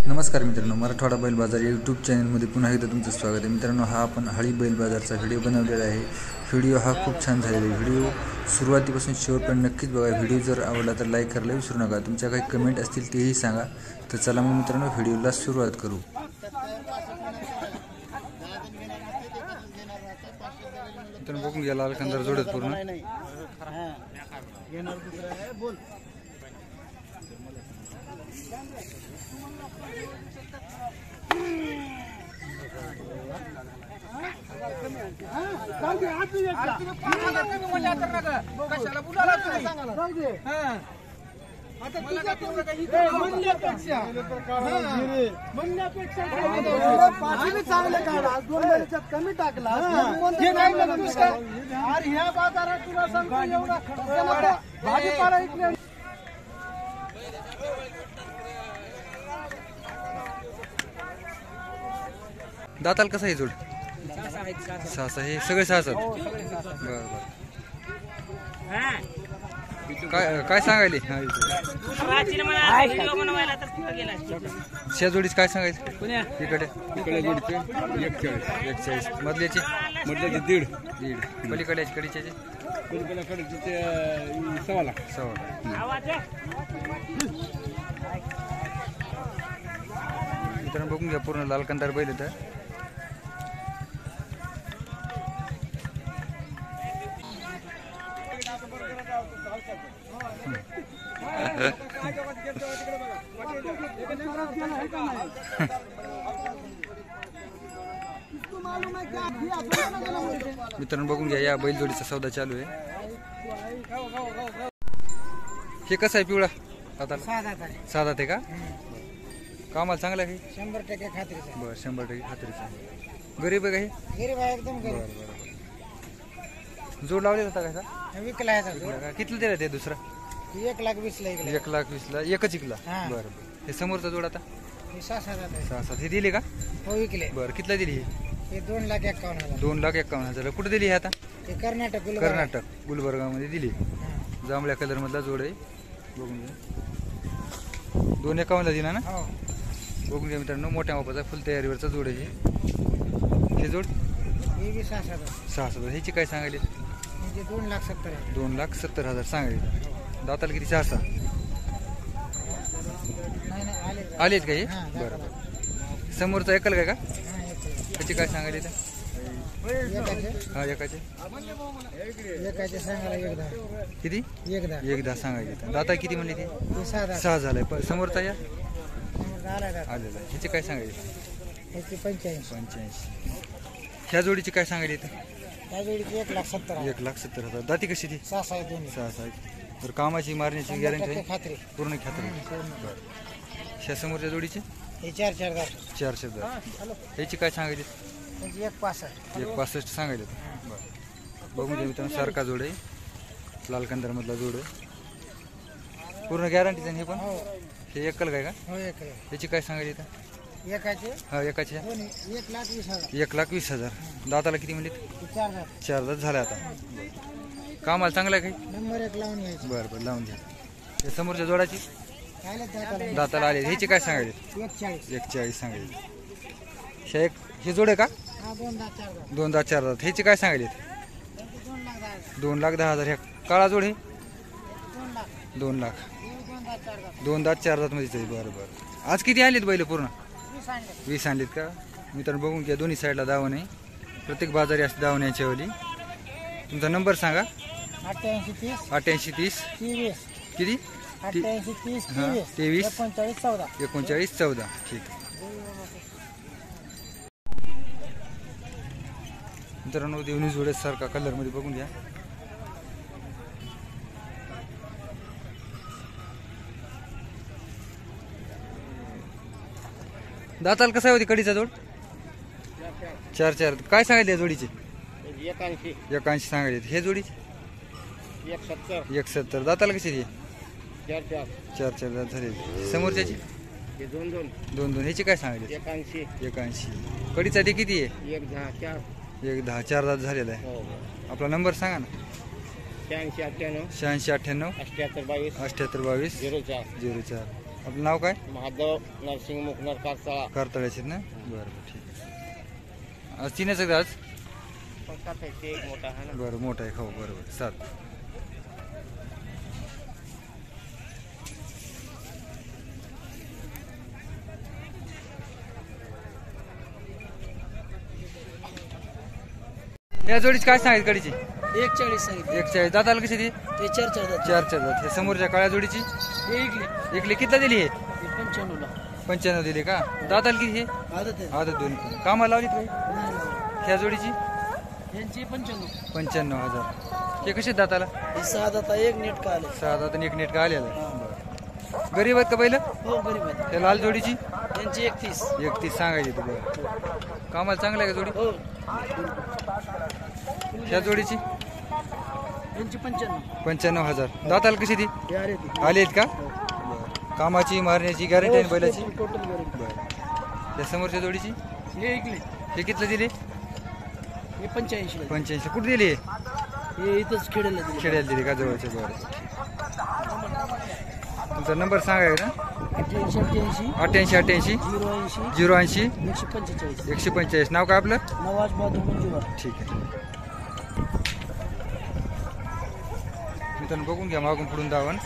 नमस्कार मित्रांनो, मराठवाडा बैल बाजार यूट्यूब चॅनलमध्ये पुन्हा एकदा तुमचं स्वागत आहे. मित्रांनो, हा आपण हळी बैल बाजारचा व्हिडिओ बनवलेला आहे. व्हिडिओ हा खूप छान झालेला आहे. व्हिडिओ सुरुवातीपासून शेवटपर्यंत नक्कीच बघा. व्हिडिओ जर आवडला तर लाईक करायला विसरू नका. तुमच्या काही कमेंट असतील तेही सांगा. तर चला मग मित्रांनो, व्हिडिओला सुरुवात करू. तर बघून घ्या, लाल कंदार जोडत पूर्ण कमी टाकला ह्या बाजारात तुला सांगतो एवढा भाजीपाला इकडे. दाताल कसं आहे जोड? सहा हे सगळे सहा सात. बरं बरं. काय सांगायले शे जोडीच काय सांगायचं? इकडे 41 मधल्याची 1.5 पलीकडे कडीचे 1.25 लाख. मित्रांनो बघून घ्या, पूर्ण लाल कंदार बैल येतं. मित्रांनो बघून घ्या, या बैलजोडीचा सौदा चालू आहे. हे कसं आहे पिवळा? आता साधा ते का? कामाला चांगला आहे? 100% खात्रीचा. बरं, 100% खात्रीचा. गरीब आहे का? गरीब आहे एकदम गरीब. जोड लावलेला होता का? विकला किती दिला ते दुसरा? 1,20,000 ला 1,20,000 एकच इकला. बरं. हे समोरचा जोड आता 6,000 हे दिले का? हो विकले. बरं, कितीला दिली? हे 2,51,000. 2,51,000. कुठे दिली आता? हे कर्नाटक गुलबर्गामध्ये दिली. जांभळ्या कलर मधला जोड आहे. बघून घ्या, 2,51,000 दिला ना? बघून घ्या मित्रांनो, मोठ्या मापाचा फुल तयारीवरचा जोड आहे. हे जोड हे 6,000. ह्याची काय सांगायली? 2,70,000. 2,70,000 सांगायली. दाताला किती? 6 आलेत का हे? बरं. समोरचा एकल काय का? त्याची काय सांगायली? एकाचे किती? 1,10 सांगायची. दाता किती म्हणली ती? 6 झालाय. समोरचा या आलेला. ह्याची काय सांगायची? 85. ह्या जोडीची काय सांगायली? त्या जोडीची 1,70,000. दाती कशी ती? 6. तर कामाची मारण्याची गॅरंटी खात्री, पूर्ण खात्री. ह्या समोरच्या जोडीची 4,000. ह्याची काय सांगायची? 1,65 सांगायचे. बरं, बघून घ्या मित्रांनो, सारखा जोड आहे. लाल कंदार मधला जोड आहे, पूर्ण गॅरंटीचा. हे पण हे एकल काय का? याची काय सांगायची? एकाचे 1,20,000. दाताला किती म्हणले? 4 दात झाले. आता कामाला चांगला आहे काही? नंबर 1 लावून घ्यायचं. बरं लावून घ्या. या समोरच्या जोडाची दाताला आले, ह्याची काय सांगायची? 1,40 सांगायची. हे जोड आहे का? 2 दात 4 दात. ह्याची काय सांगायची? 2,10,000. ह्या काळा जोड आहे 2 लाख. 2 दात 4 दात मध्ये. बरं. आज किती आणलीत बैल? पूर्ण 20 आणलीत का? मित्रांनो बघून घ्या, दोन्ही साईडला दावण आहे. प्रत्येक बाजारी असते दावण्याच्या वेळी. तुमचा नंबर सांगा. 88 30 किती? 23 39 14. ठीक. मित्रांनो देवणी जोडे सारखा कलर मध्ये बघून घ्या. दाताल कसा होती कडीचा जोड? 4. काय सांगायचे जोडीचे? 81 सांगायचे. हे जोडीचे 1,70. दाताला कशी? 4 दात झाले. समोरच्याची 2 ह्याची काय सांगायचे? 81. कडीचा ते किती आहे? 1,10 4 दात झालेला आहे. आपला नंबर सांगा ना. 86 98 86 98 78 22 78 22 04. 04. आपलं नाव काय? महादेव नरसिंग मुकनर कारसाळा. करतळ्याचे ना? बरं ठीक आहे. आज तीनच आहेत आज? सात आहे, ते एक मोठा आहे ना. बरं मोठा आहे हो बरोबर 7. या जोडीची काय सांगायची कडीची? 41 सांगितले. 41. दाताला कशी ती? ते 4 जातात. 4 दात. हे समोरच्या काळ्या जोडीची हे इकले. एकली कितीला दिली हे? 95 ला. 95 दिली का? दाताला किती हे? आदत आहे. आता दोन्ही पण कामाला लावली काही? नाही लावलं. ह्या जोडीची यांची 95. 95,000. हे कसे दाताला? हे 6 दाता एक नीट का आले. 6 दात आणि एक नेट का आलेला आहे. गरीब आहेत का पहिलं? हो गरीब आहेत. हे लाल जोडीची यांची 31. 31 सांगायची तू बरं. कामाला चांगलं आहे का जोडी? हो. ह्या जोडीची यांची 95. 95,000. दाताला कशी ती? हे आले ते. आली आहेत का? कामाची मारण्याची गॅरंटी आहे बैलाची? टोटल गरीब. त्या समोरच्या जोडीची हे इकले. हे कितीला दिली? हे 85 ला. 85. कुठे दिली? हे इथंच खेळायला दिले. खेड्याला दिली का जवळच्या जवळ? तुमचा नंबर सांगायचा ना? 88 88 88 080 080 145. 145. नाव काय आपलं? नवाज बहादूर मंजूर. ठीक आहे. मित्रांनो बघून घ्या मागून पुढून धावण.